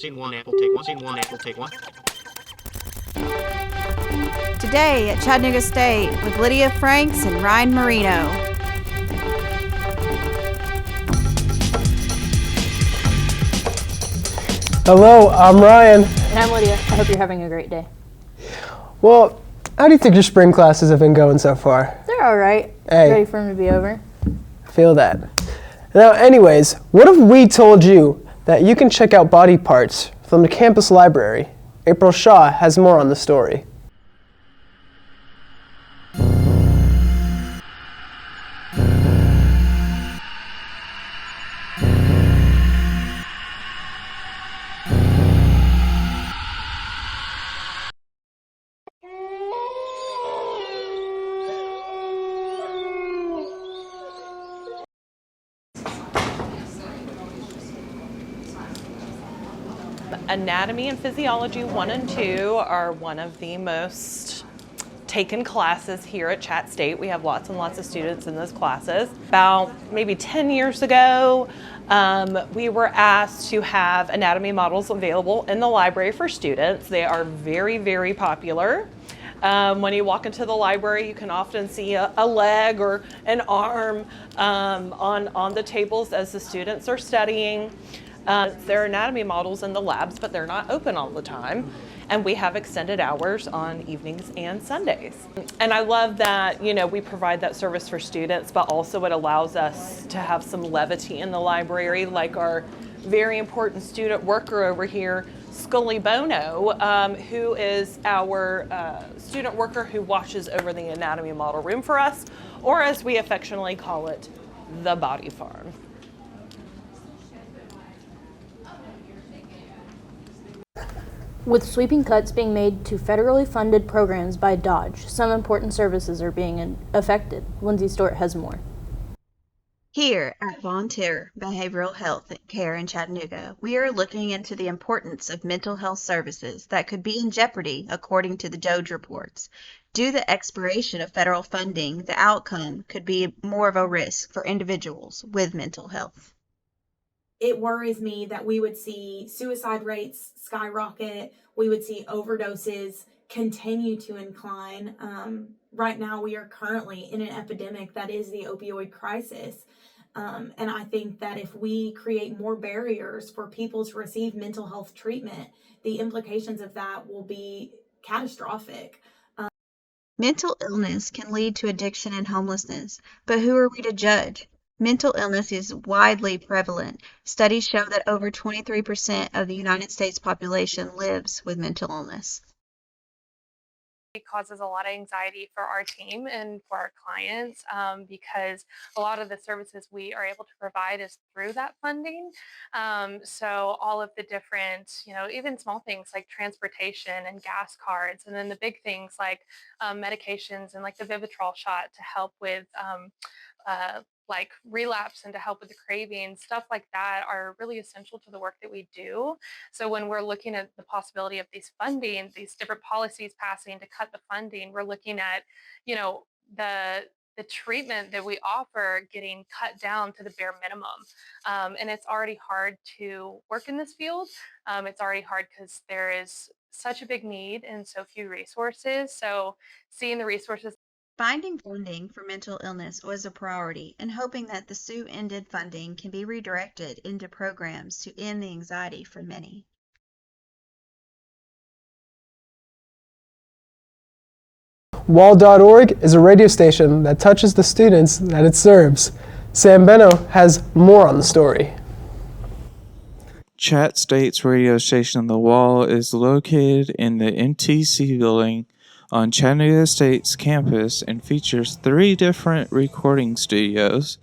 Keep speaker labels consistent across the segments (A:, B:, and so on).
A: Scene one, Apple, take one. Scene one, Apple, take one.
B: Today at Chattanooga State with Lydia Franks and Ryan Marino.
C: Hello, I'm Ryan.
D: And I'm Lydia. I hope you're having a great day.
C: Well, how do you think your spring classes have been going so far?
D: They're all right.
C: Hey.
D: Ready for them to be over.
C: Feel that. Now, anyways, what if we told you that you can check out body parts from the campus library? April Shaw has more on the story.
E: Anatomy and Physiology 1 and 2 are one of the most taken classes here at ChattState. We have lots and lots of students in those classes. About maybe 10 years ago, we were asked to have anatomy models available in the library for students. They are very, very popular. When you walk into the library, you can often see a leg or an arm on the tables as the students are studying. There are anatomy models in the labs, but they're not open all the time. And we have extended hours on evenings and Sundays. And I love that, we provide that service for students, but also it allows us to have some levity in the library, like our very important student worker over here, Scully Bono, who is our student worker who watches over the anatomy model room for us, or as we affectionately call it, the body farm.
D: With sweeping cuts being made to federally funded programs by Dodge, some important services are being affected. Lindsay Stewart has more.
F: Here at Volunteer Behavioral Health Care in Chattanooga, we are looking into the importance of mental health services that could be in jeopardy according to the DOGE reports. Due to the expiration of federal funding, the outcome could be more of a risk for individuals with mental health.
G: It worries me that we would see suicide rates skyrocket. We would see overdoses continue to incline. Right now, we are currently in an epidemic that is the opioid crisis. And I think that if we create more barriers for people to receive mental health treatment, the implications of that will be catastrophic.
F: Mental illness can lead to addiction and homelessness, but who are we to judge? Mental illness is widely prevalent. Studies show that over 23% of the United States population lives with mental illness.
H: It causes a lot of anxiety for our team and for our clients because a lot of the services we are able to provide is through that funding. So all of the different, even small things like transportation and gas cards, and then the big things like medications and like the Vivitrol shot to help with like relapse and to help with the craving, stuff like that are really essential to the work that we do. So when we're looking at the possibility of these funding, these different policies passing to cut the funding, we're looking at, the treatment that we offer getting cut down to the bare minimum. And it's already hard to work in this field. It's already hard because there is such a big need and so few resources. So seeing the resources.
F: Finding funding for mental illness was a priority, and hoping that the SUE-ended funding can be redirected into programs to end the anxiety for many.
C: Wall.org is a radio station that touches the students that it serves. Sam Beno has more on the story.
I: ChattState's radio station The Wall is located in the MTC building on Chattanooga State's campus and features 3 different recording studios.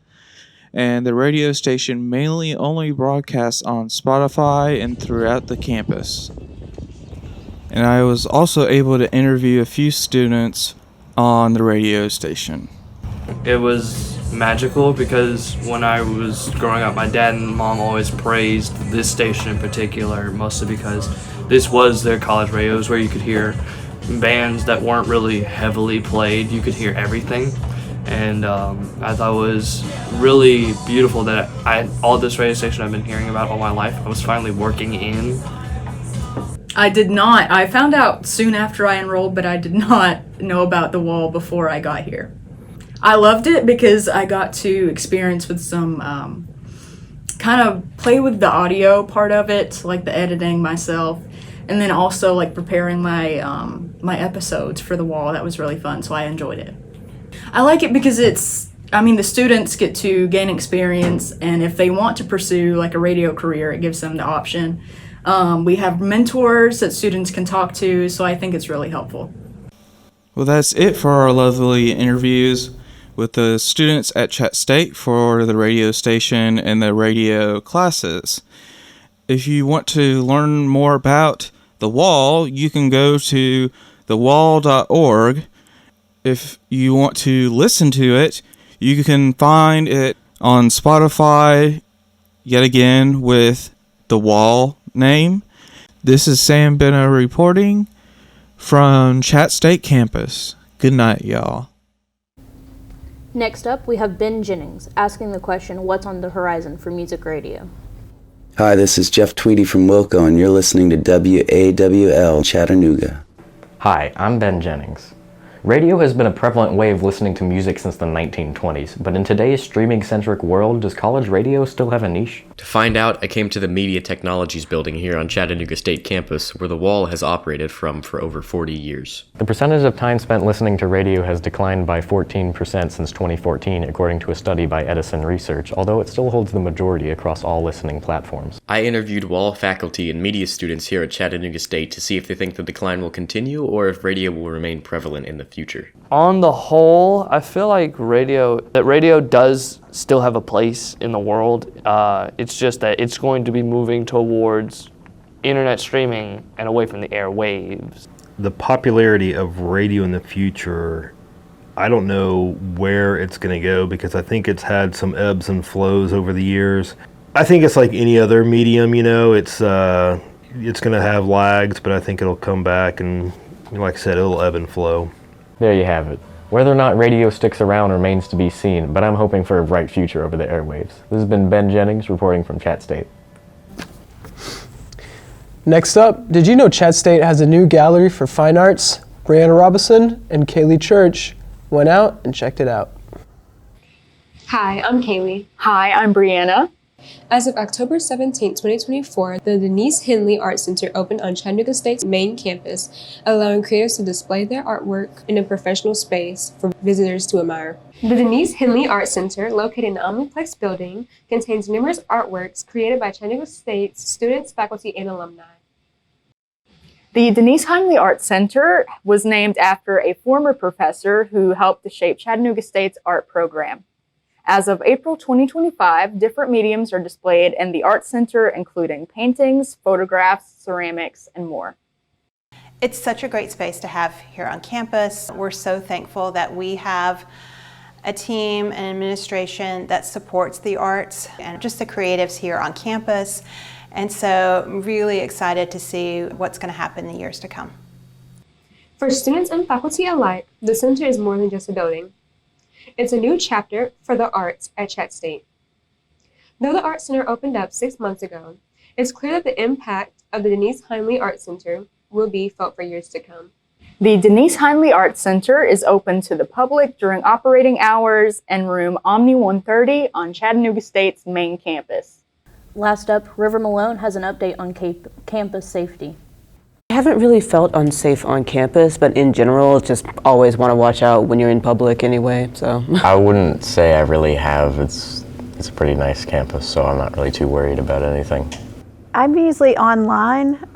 I: And the radio station mainly only broadcasts on Spotify and throughout the campus. And I was also able to interview a few students on the radio station.
J: It was magical because when I was growing up, my dad and mom always praised this station in particular, mostly because this was their college radios where you could hear bands that weren't really heavily played. You could hear everything, and I thought it was really beautiful that all this radio station I've been hearing about all my life, I was finally working in
K: I did not. I found out soon after I enrolled, but I did not know about the wall before I got here. I loved it because I got to experience with some kind of play with the audio part of it, like the editing myself, and then also like preparing my my episodes for the wall. That was really fun, so I enjoyed it. I like it because the students get to gain experience, and if they want to pursue like a radio career, it gives them the option. We have mentors that students can talk to, so I think it's really helpful.
I: Well, that's it for our lovely interviews with the students at ChattState for the radio station and the radio classes. If you want to learn more about the wall, you can go to thewall.org. If you want to listen to it, you can find it on Spotify, yet again with The Wall name. This is Sam Benno reporting from ChattState campus. Good night, y'all.
D: Next up, we have Ben Jennings asking the question, what's on the horizon for music radio?
L: Hi, this is Jeff Tweedy from Wilco, and you're listening to WAWL Chattanooga.
M: Hi, I'm Ben Jennings. Radio has been a prevalent way of listening to music since the 1920s, but in today's streaming-centric world, does college radio still have a niche?
N: To find out, I came to the Media Technologies building here on Chattanooga State campus, where the Wall has operated from for over 40 years.
M: The percentage of time spent listening to radio has declined by 14% since 2014, according to a study by Edison Research, although it still holds the majority across all listening platforms.
N: I interviewed Wall faculty and media students here at Chattanooga State to see if they think the decline will continue or if radio will remain prevalent in the future.
O: On the whole, I feel like radio does still have a place in the world. It's just that it's going to be moving towards internet streaming and away from the airwaves.
P: The popularity of radio in the future, I don't know where it's going to go because I think it's had some ebbs and flows over the years. I think it's like any other medium, it's going to have lags, but I think it'll come back and, like I said, it'll ebb and flow.
M: There you have it. Whether or not radio sticks around remains to be seen, but I'm hoping for a bright future over the airwaves. This has been Ben Jennings reporting from ChattState.
C: Next up, did you know ChattState has a new gallery for fine arts? Brianna Robinson and Kaylee Church went out and checked it out.
Q: Hi, I'm Kaylee.
R: Hi, I'm Brianna.
Q: As of October 17, 2024, the Denise Henley Art Center opened on Chattanooga State's main campus, allowing creators to display their artwork in a professional space for visitors to admire. The Denise Henley Art Center, located in the Omniplex building, contains numerous artworks created by Chattanooga State's students, faculty, and alumni.
R: The Denise Henley Art Center was named after a former professor who helped to shape Chattanooga State's art program. As of April 2025, different mediums are displayed in the Art Center, including paintings, photographs, ceramics, and more.
S: It's such a great space to have here on campus. We're so thankful that we have a team and administration that supports the arts and just the creatives here on campus. And so I'm really excited to see what's going to happen in the years to come.
Q: For students and faculty alike, the center is more than just a building. It's a new chapter for the arts at ChattState. Though the Art Center opened up 6 months ago, it's clear that the impact of the Denise Henley Art Center will be felt for years to come.
R: The Denise Henley Art Center is open to the public during operating hours in room Omni 130 on Chattanooga State's main campus.
D: Last up, River Malone has an update on campus safety.
T: I haven't really felt unsafe on campus, but in general, just always want to watch out when you're in public anyway, so.
M: I wouldn't say I really have. It's a pretty nice campus, so I'm not really too worried about anything.
B: I'm usually online.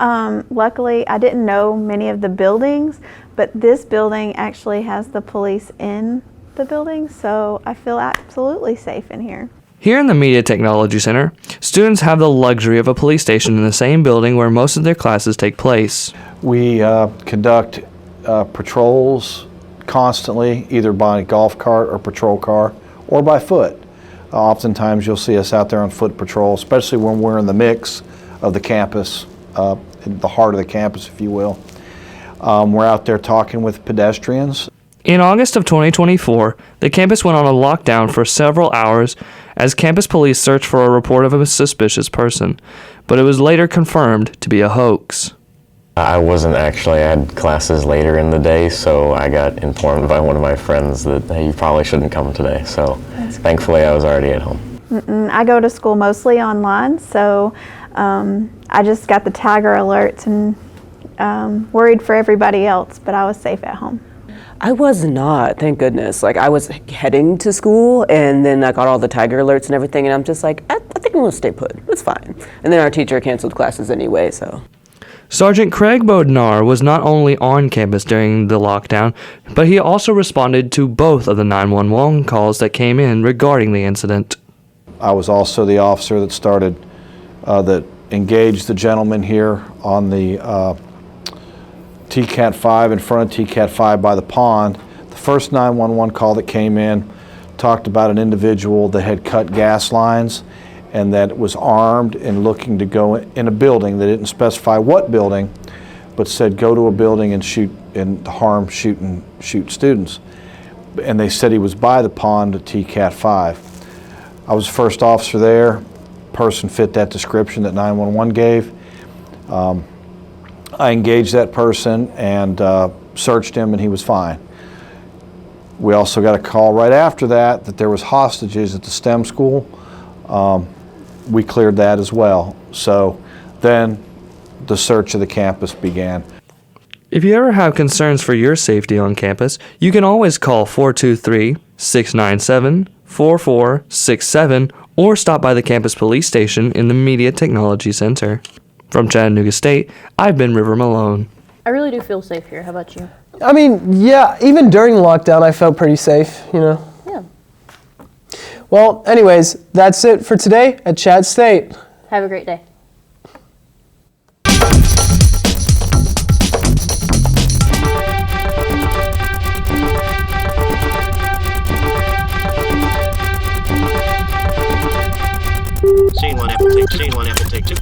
B: Luckily, I didn't know many of the buildings, but this building actually has the police in the building, so I feel absolutely safe in here.
O: Here in the Media Technology Center, students have the luxury of a police station in the same building where most of their classes take place.
U: We conduct patrols constantly, either by golf cart or patrol car, or by foot. Oftentimes you'll see us out there on foot patrol, especially when we're in the mix of the campus, in the heart of the campus, if you will. We're out there talking with pedestrians.
O: In August of 2024, the campus went on a lockdown for several hours as campus police searched for a report of a suspicious person, but it was later confirmed to be a hoax.
M: I wasn't actually. I had classes later in the day, so I got informed by one of my friends that, hey, you probably shouldn't come today. So thankfully I was already at home.
B: I go to school mostly online, so I just got the Tiger alerts and worried for everybody else, but I was safe at home.
T: I was not, thank goodness. Like, I was heading to school, and then I got all the Tiger alerts and everything, and I'm just like, I think I'm gonna stay put. It's fine. And then our teacher canceled classes anyway, so.
O: Sergeant Craig Bodnar was not only on campus during the lockdown, but he also responded to both of the 911 calls that came in regarding the incident.
U: I was also the officer that started, that engaged the gentleman here on the TCAT 5, in front of TCAT 5 by the pond. The first 911 call that came in talked about an individual that had cut gas lines and that was armed and looking to go in a building. They didn't specify what building, but said go to a building and shoot and shoot students. And they said he was by the pond at TCAT 5. I was the first officer there. Person fit that description that 911 gave. I engaged that person and searched him, and he was fine. We also got a call right after that there was hostages at the STEM school. We cleared that as well. So then the search of the campus began.
O: If you ever have concerns for your safety on campus, you can always call 423-697-4467 or stop by the campus police station in the Media Technology Center. From Chattanooga State, I've been River Malone.
D: I really do feel safe here. How about you?
C: I mean, yeah, even during lockdown, I felt pretty safe, you know.
D: Yeah.
C: Well, anyways, that's it for today at ChattState.
D: Have a great day.
A: Scene 1, take 2.